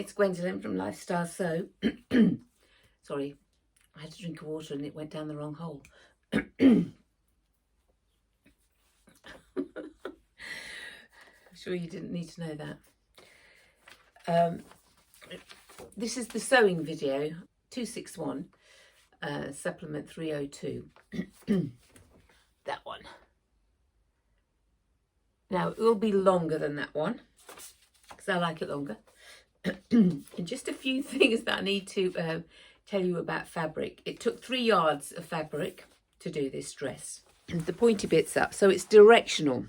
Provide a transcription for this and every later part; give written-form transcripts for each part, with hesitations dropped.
it's Gwendolyn from Lifestyle Sew. Sorry, I had to drink of water and it went down the wrong hole. I'm sure you didn't need to know that. This is the sewing video, 261, supplement 302. That one. Now, it will be longer than that one, because I like it longer. And just a few things that I need to tell you about fabric. It took 3 yards of fabric to do this dress. The pointy bit's up, so it's directional.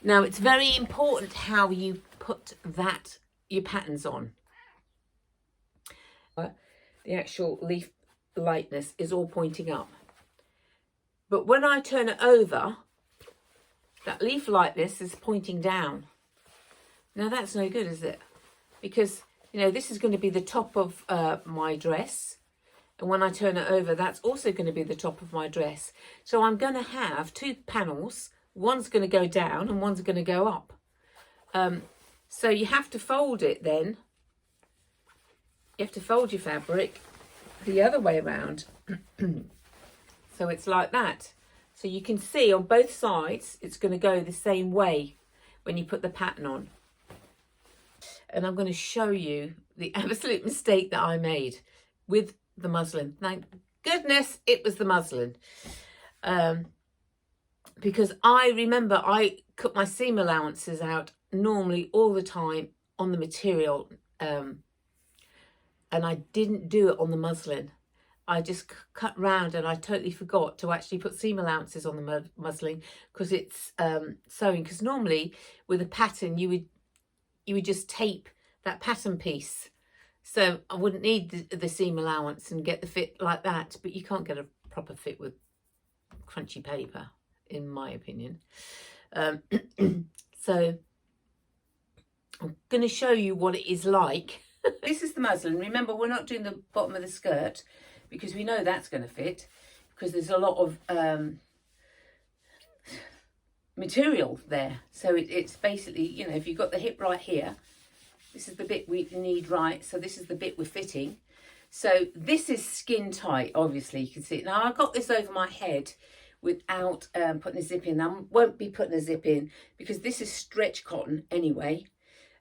Now, it's very important how you put your patterns on. The actual leaf lightness is all pointing up. But when I turn it over, that leaf lightness is pointing down. Now that's no good, is it? Because, you know, this is going to be the top of my dress. And when I turn it over, that's also going to be the top of my dress. So I'm going to have 2 panels. One's going to go down and one's going to go up. So you have to fold it then. You have to fold your fabric the other way around. So it's like that. So you can see on both sides, it's going to go the same way when you put the pattern on. And I'm going to show you the absolute mistake that I made with the muslin. Thank goodness it was the muslin. Because I remember I cut my seam allowances out normally all the time on the material. And I didn't do it on the muslin. I just cut round and I totally forgot to actually put seam allowances on the muslin because it's sewing. Because normally with a pattern you would just tape that pattern piece, so I wouldn't need the seam allowance and get the fit like that. But you can't get a proper fit with crunchy paper, in my opinion. So I'm going to show you what it is like. This is the muslin. Remember, we're not doing the bottom of the skirt, because we know that's going to fit, because there's a lot of material there. So it's basically, you know, if you've got the hip right here, this is the bit we need right. So this is the bit we're fitting. So this is skin tight, obviously, you can see it. Now, I got this over my head without putting a zip in. I won't be putting a zip in because this is stretch cotton anyway.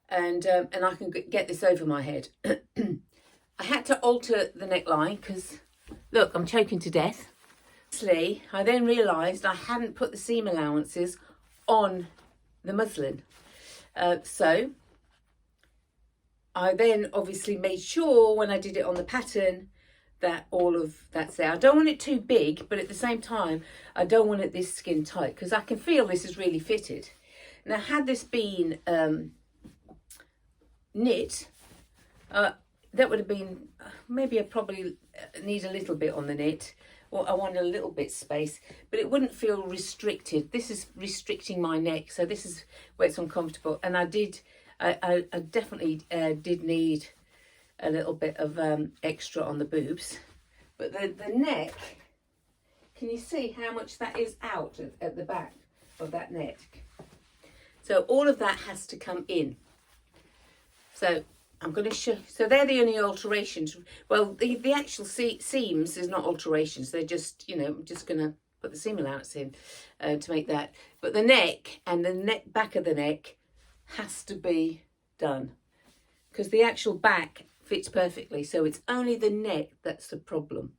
And I can get this over my head. I had to alter the neckline because, look, I'm choking to death. Actually, I then realised I hadn't put the seam allowances on the muslin. So I then obviously made sure when I did it on the pattern that all of that's there. I don't want it too big, but at the same time, I don't want it this skin tight because I can feel this is really fitted. Now, had this been knit, that would have been, maybe I probably need a little bit on the knit, or I want a little bit space, but it wouldn't feel restricted. This is restricting my neck, so this is where it's uncomfortable. And I definitely did need a little bit of extra on the boobs. But the neck, can you see how much that is out at the back of that neck? So all of that has to come in. So I'm going to show, so they're the only alterations. Well, the actual seams is not alterations. They're just, you know, I'm just going to put the seam allowance in to make that. But the neck and the back of the neck has to be done because the actual back fits perfectly. So it's only the neck that's the problem.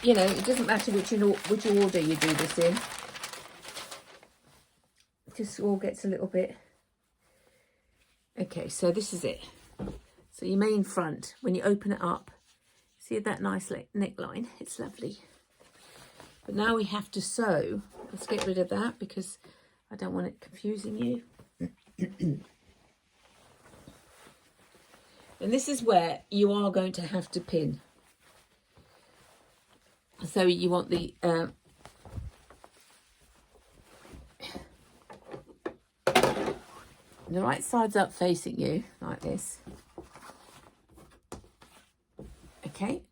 You know, it doesn't matter which order you do this in. It just all gets a little bit. Okay, so this is it. So your main front, when you open it up, see that nice neckline? It's lovely. But now we have to sew. Let's get rid of that because I don't want it confusing you. And this is where you are going to have to pin. So you want the right side's up facing you, like this. Okay.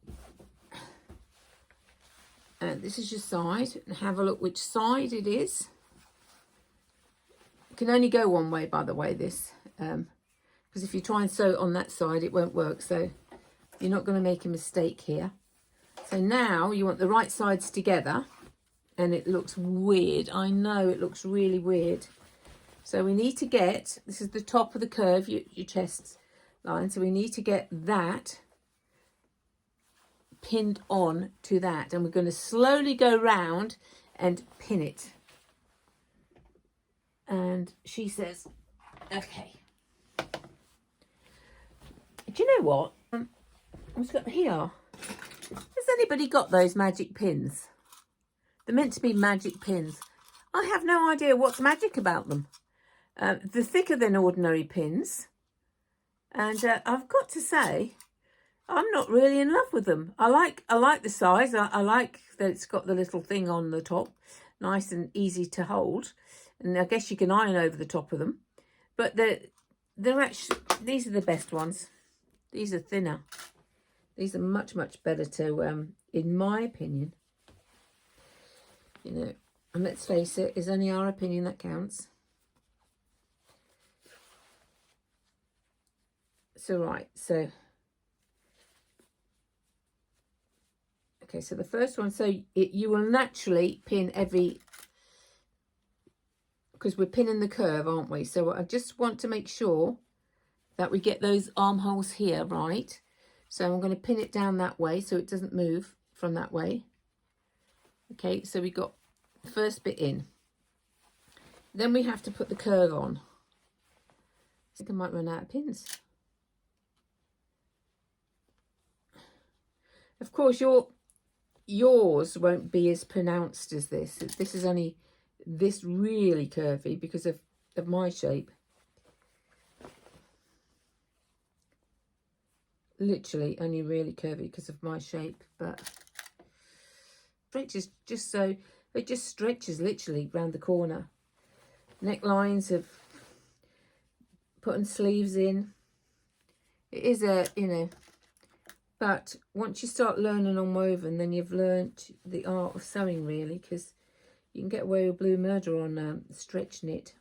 And this is your side. And have a look which side it is. It can only go one way, by the way, this. Because because if you try and sew it on that side, it won't work. So you're not going to make a mistake here. So now you want the right sides together, and it looks weird. I know it looks really weird. So we need to get, this is the top of the curve, your chest line. So we need to get that pinned on to that, and we're going to slowly go round and pin it. And she says, okay. Do you know what? What's got here? Has anybody got those magic pins? They're meant to be magic pins. I have no idea what's magic about them. They're thicker than ordinary pins. And I've got to say, I'm not really in love with them. I like the size. I like that it's got the little thing on the top. Nice and easy to hold. And I guess you can iron over the top of them. But they're actually, these are the best ones. These are thinner. These are much, much better to, in my opinion. You know, and let's face it, it's only our opinion that counts. So, right, so. Okay, so the first one, so you will naturally pin every, because we're pinning the curve, aren't we? So I just want to make sure that we get those armholes here, right? So I'm going to pin it down that way so it doesn't move from that way. Okay, so we got the first bit in. Then we have to put the curve on. I think I might run out of pins. Of course, yours won't be as pronounced as this. This is only this really curvy because of my shape. Literally only really curvy because of my shape, but stretches just so it just stretches literally round the corner. Necklines of putting sleeves in. It is a, you know, but once you start learning on woven, then you've learnt the art of sewing really, because you can get away with blue murder on stretch knit.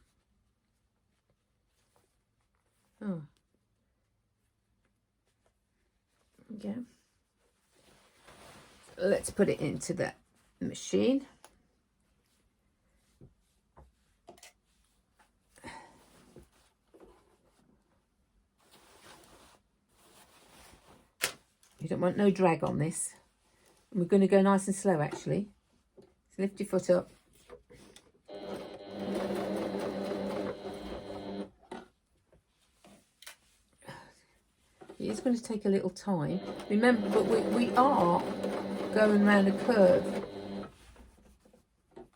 Oh. Okay. So let's put it into the machine. You don't want no drag on this. And we're going to go nice and slow actually. So lift your foot up. It's going to take a little time. Remember, but we are going around a curve.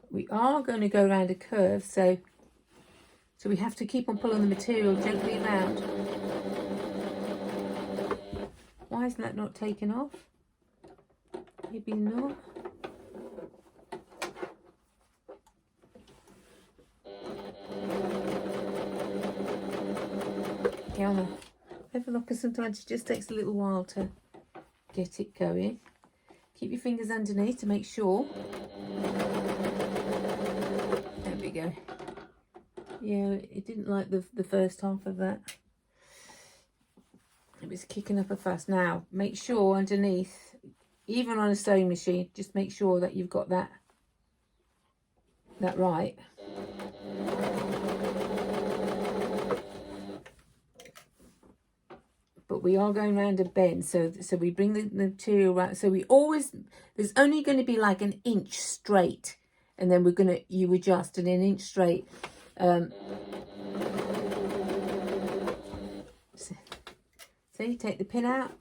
We are going to go around a curve, so we have to keep on pulling the material gently around. Why isn't that not taken off? Maybe not. Yeah, have a look, because sometimes it just takes a little while to get it going. Keep your fingers underneath to make sure. There we go. Yeah, it didn't like the first half of that. It was kicking up a fuss. Now, make sure underneath, even on a sewing machine, just make sure that you've got that right. But we are going around a bend, so we bring the material around. So we always, there's only going to be like an inch straight, and then you adjust and an inch straight. So you take the pin out,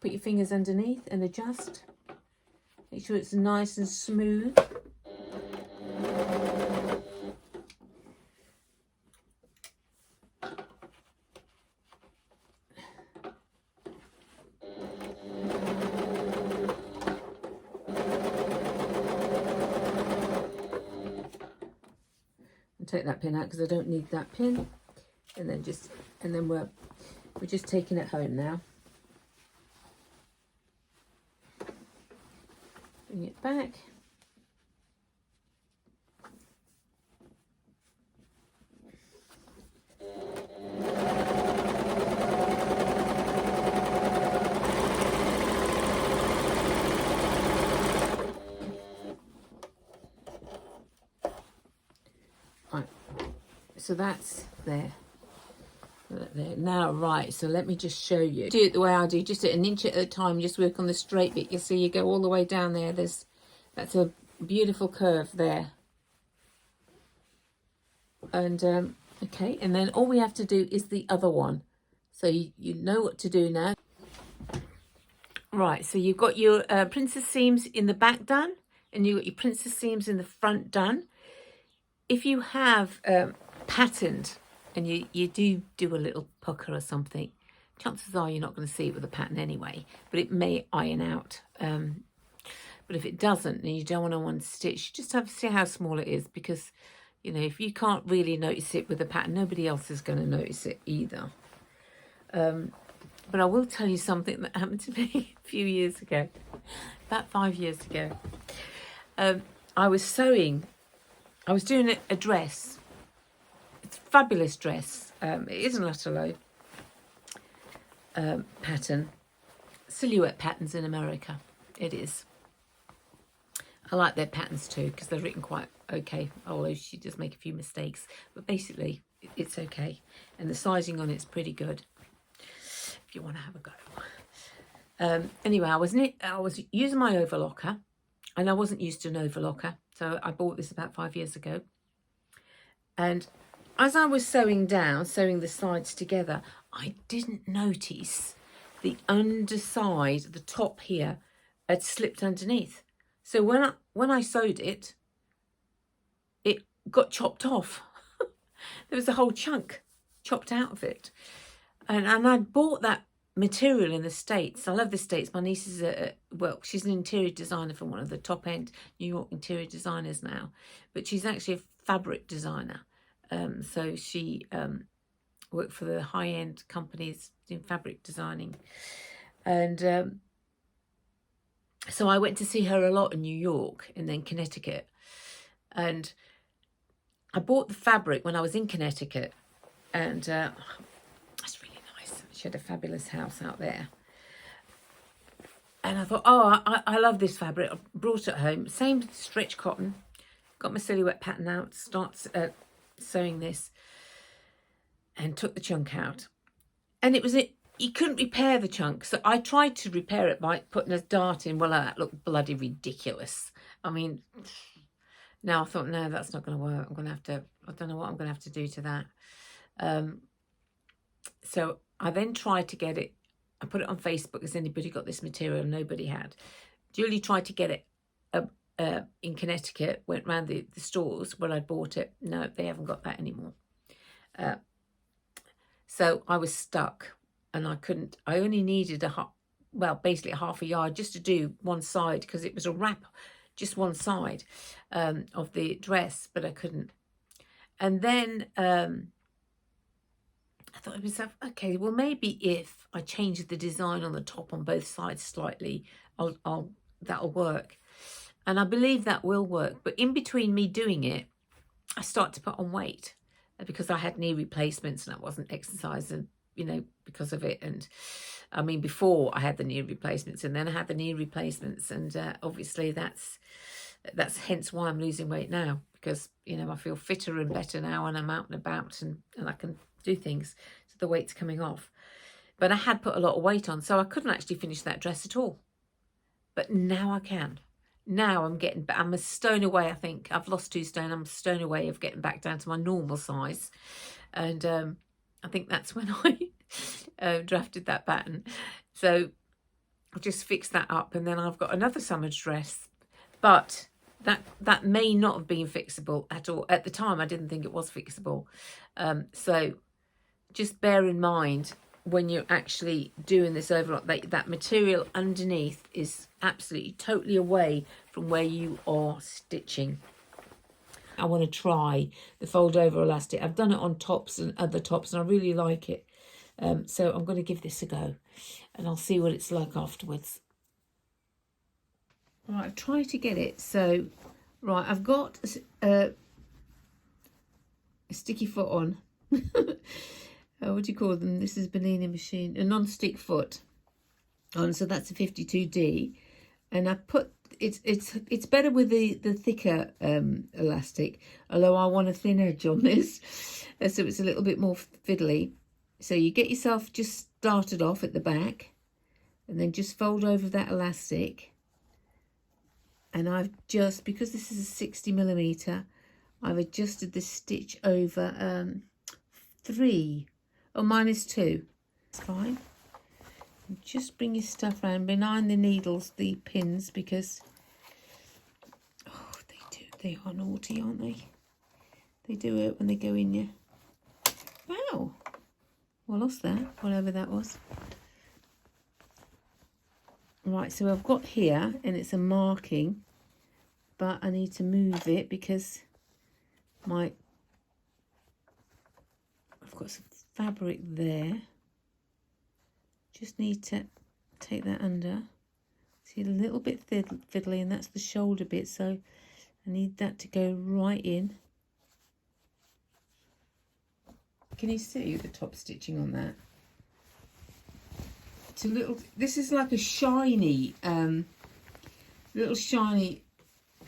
put your fingers underneath and adjust. Make sure it's nice and smooth. Take that pin out because I don't need that pin, and then we're just taking it home now. Bring it back. so that's there. There. Now, right, so let me just show you. Do it the way I do, just at an inch at a time, just work on the straight bit. You see, you go all the way down there. That's a beautiful curve there. And, okay, and then all we have to do is the other one. So you know what to do now. Right, so you've got your princess seams in the back done, and you've got your princess seams in the front done. If you have patterned, and you do a little pucker or something, chances are you're not going to see it with a pattern anyway, but it may iron out. But if it doesn't, and you don't want to one stitch, just have to see how small it is, because, you know, if you can't really notice it with a pattern, nobody else is going to notice it either. But I will tell you something that happened to me a few years ago, about 5 years ago. I was sewing, I was doing a dress. It's a fabulous dress. It is a Lutterloh pattern. Silhouette patterns in America. It is. I like their patterns too, because they're written quite okay, although she does make a few mistakes. But basically, it's okay. And the sizing on it's pretty good, if you want to have a go. Anyway, I was using my overlocker, and I wasn't used to an overlocker. So I bought this about 5 years ago. And as I was sewing the sides together, I didn't notice the underside, the top here, had slipped underneath. So when I sewed it, it got chopped off. There was a whole chunk chopped out of it. And I'd bought that material in the States. I love the States. My niece is she's an interior designer for one of the top end New York interior designers now, but she's actually a fabric designer. So she worked for the high end companies doing fabric designing. And so I went to see her a lot in New York and then Connecticut. And I bought the fabric when I was in Connecticut. And that's really nice. She had a fabulous house out there. And I thought, oh, I love this fabric. I brought it home. Same stretch cotton. Got my silhouette pattern out. Starts sewing this. And took the chunk out. And it was it. You couldn't repair the chunk. So I tried to repair it by putting a dart in. Well, that looked bloody ridiculous. I mean, now I thought, no, that's not going to work. I'm going to have to, I don't know what I'm going to have to do to that. So I then tried to get it. I put it on Facebook. Has anybody got this material? Nobody had. Julie tried to get it in Connecticut. Went round the stores where I bought it. No, they haven't got that anymore. So I was stuck. And I couldn't, I only needed basically half a yard just to do one side, because it was a wrap, just one side of the dress, but I couldn't. And then I thought to myself, okay, well, maybe if I change the design on the top on both sides slightly, that'll work. And I believe that will work. But in between me doing it, I start to put on weight because I had knee replacements and I wasn't exercising, you know, because of it. And I mean, before I had the knee replacements, and then I had the knee replacements, and obviously that's hence why I'm losing weight now, because, you know, I feel fitter and better now, and I'm out and about, and I can do things, so the weight's coming off. But I had put a lot of weight on, so I couldn't actually finish that dress at all. But now I can. Now I'm a stone away. I think I've lost 2 stone. I'm a stone away of getting back down to my normal size, and I think that's when I drafted that pattern. So I'll just fix that up, and then I've got another summer dress. But that may not have been fixable at all. At the time, I didn't think it was fixable. So just bear in mind when you're actually doing this overlock, that material underneath is absolutely totally away from where you are stitching. I want to try the fold over elastic. I've done it on tops and other tops, and I really like it. So I'm going to give this a go, and I'll see what it's like afterwards. Right, I've tried to get it. So, right, I've got a sticky foot on. What do you call them? This is Bernini machine, a non-stick foot on. So that's a 52D. And I put it's better with the thicker elastic, although I want a thin edge on this, so it's a little bit more fiddly. So you get yourself just started off at the back, and then just fold over that elastic. And I've just, because this is a 60mm, I've adjusted the stitch over 3 or -2. It's fine. And just bring your stuff around behind the needles, the pins, because they are naughty, aren't they? They do hurt when they go in you. Wow. Well, I lost that, whatever that was. Right, so I've got here, and it's a marking, but I need to move it because I've got some fabric there. Just need to take that under. See, a little bit fiddly, and that's the shoulder bit, so I need that to go right in. Can you see the top stitching on that? It's a little, this is like a shiny, little shiny,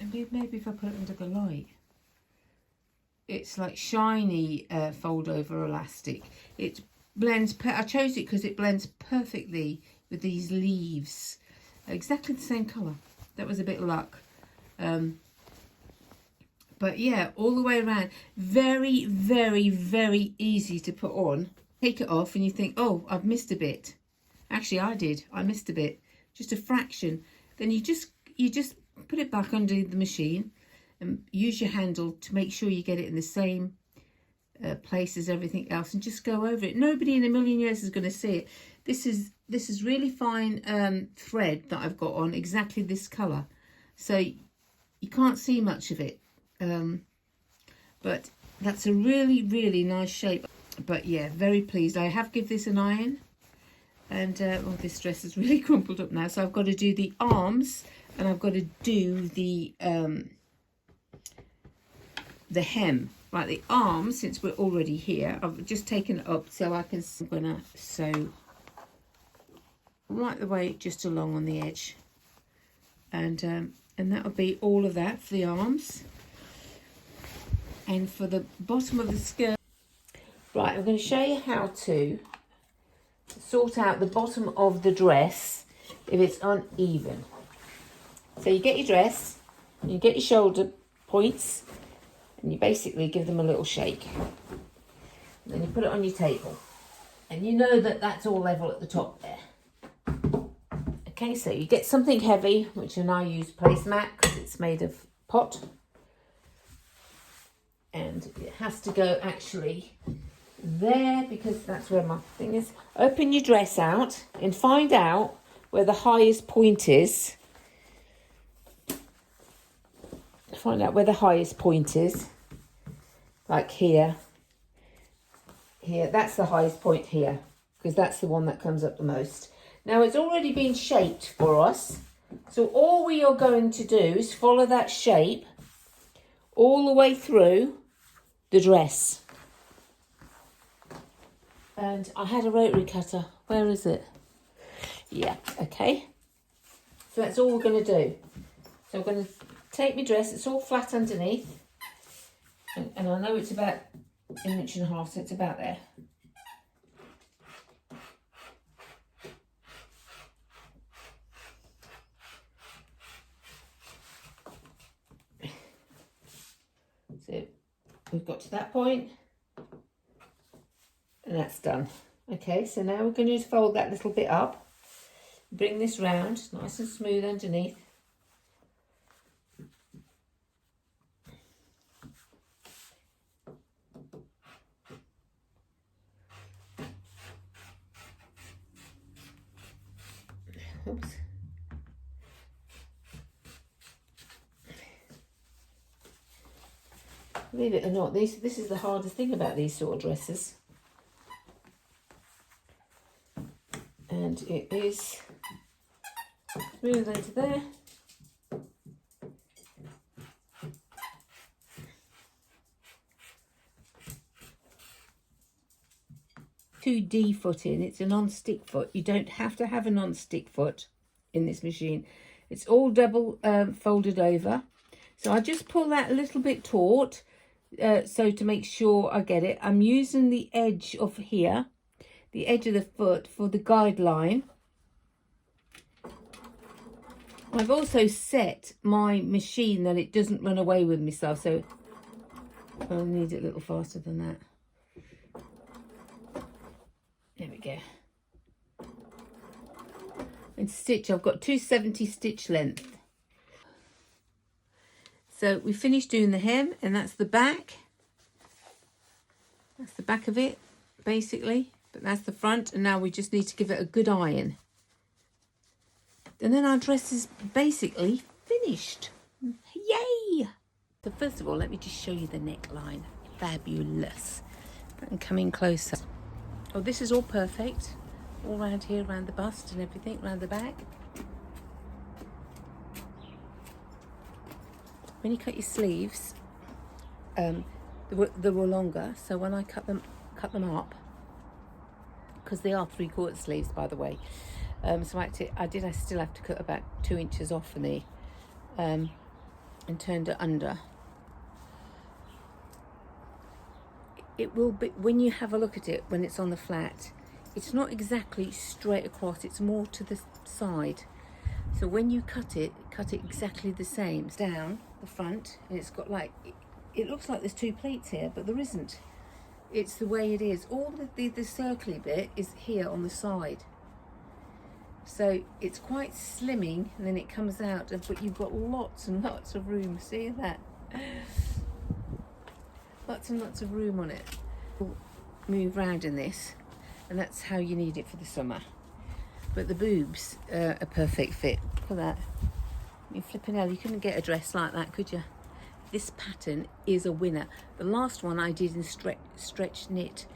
maybe if I put it under the light. It's like shiny fold over elastic. It blends, I chose it because it blends perfectly with these leaves. Exactly the same colour. That was a bit of luck. But yeah, all the way around. Very, very, very easy to put on. Take it off and you think, oh, I've missed a bit. Actually, I did. I missed a bit. Just a fraction. Then you just put it back under the machine and use your handle to make sure you get it in the same place as everything else, and just go over it. Nobody in a million years is going to see it. This is really fine thread that I've got on, exactly this colour, so you can't see much of it, but that's a really, really nice shape. But yeah, very pleased. I have give this an iron, and well, this dress is really crumpled up now, so I've got to do the arms, and I've got to do the hem. Right, the arms, since we're already here, I've just taken it up so I'm gonna sew right the way just along on the edge, and that would be all of that for the arms. And for the bottom of the skirt, right, I'm going to show you how to sort out the bottom of the dress if it's uneven. So you get your dress, you get your shoulder points, and you basically give them a little shake. And then you put it on your table. And you know that that's all level at the top there. Okay, so you get something heavy, which I use placemat because it's made of pot. And it has to go actually there because that's where my thing is. Open your dress out and find out where the highest point is. Find out where the highest point is, like here, that's the highest point here, because that's the one that comes up the most. Now it's already been shaped for us, so all we are going to do is follow that shape all the way through the dress. And I had a rotary cutter, where is it? Yeah, okay, so that's all we're going to do. So I'm going to take my dress, it's all flat underneath, and I know it's about 1.5 inches, so it's about there. So we've got to that point, and that's done. Okay, so now we're going to fold that little bit up, bring this round, nice and smooth underneath. Oops. Believe it or not, this is the hardest thing about these sort of dresses. And it is smooth into there. .2D foot in, it's a non-stick foot. You don't have to have a non-stick foot in this machine. It's all double folded over. So I just pull that a little bit taut, so to make sure I get it. I'm using the edge of here, the edge of the foot for the guideline. I've also set my machine that it doesn't run away with myself, so I'll need it a little faster than that. There we go. And stitch, I've got 270 stitch length. So we finished doing the hem, and that's the back. That's the back of it, basically. But that's the front, and now we just need to give it a good iron. And then our dress is basically finished. Yay! So first of all, let me just show you the neckline. Fabulous. If I can come in closer. Oh, this is all perfect. All around here, around the bust and everything, around the back. When you cut your sleeves, they were longer, so when I cut them up, because they are 3/4 sleeves, by the way, so I still have to cut about 2 inches off for me, and turned it under. It will be, when you have a look at it, when it's on the flat, it's not exactly straight across, it's more to the side. So when you cut it exactly the same. It's down the front, and it's got like, it looks like there's 2 pleats here, but there isn't. It's the way it is. All the circly bit is here on the side. So it's quite slimming, and then it comes out, but you've got lots and lots of room. See that? Lots and lots of room on it. Move round in this, and that's how you need it for the summer. But the boobs are a perfect fit. Look at that. You flipping hell, you couldn't get a dress like that, could you? This pattern is a winner. The last one I did in stretch knit,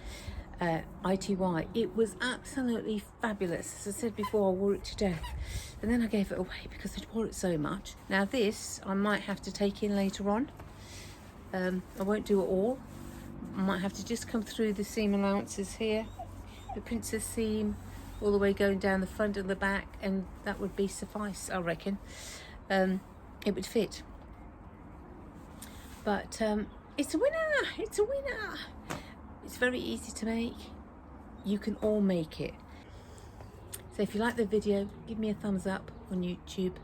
ITY, it was absolutely fabulous. As I said before, I wore it to death. And then I gave it away because I wore it so much. Now this, I might have to take in later on. I won't do it all. I might have to just come through the seam allowances here. The princess seam, all the way going down the front and the back, and that would be suffice, I reckon. It would fit. But it's a winner, it's a winner. It's very easy to make. You can all make it. So if you like the video, give me a thumbs up on YouTube,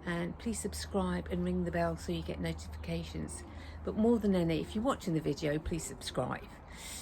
and please subscribe and ring the bell so you get notifications. But more than any, if you're watching the video, please subscribe.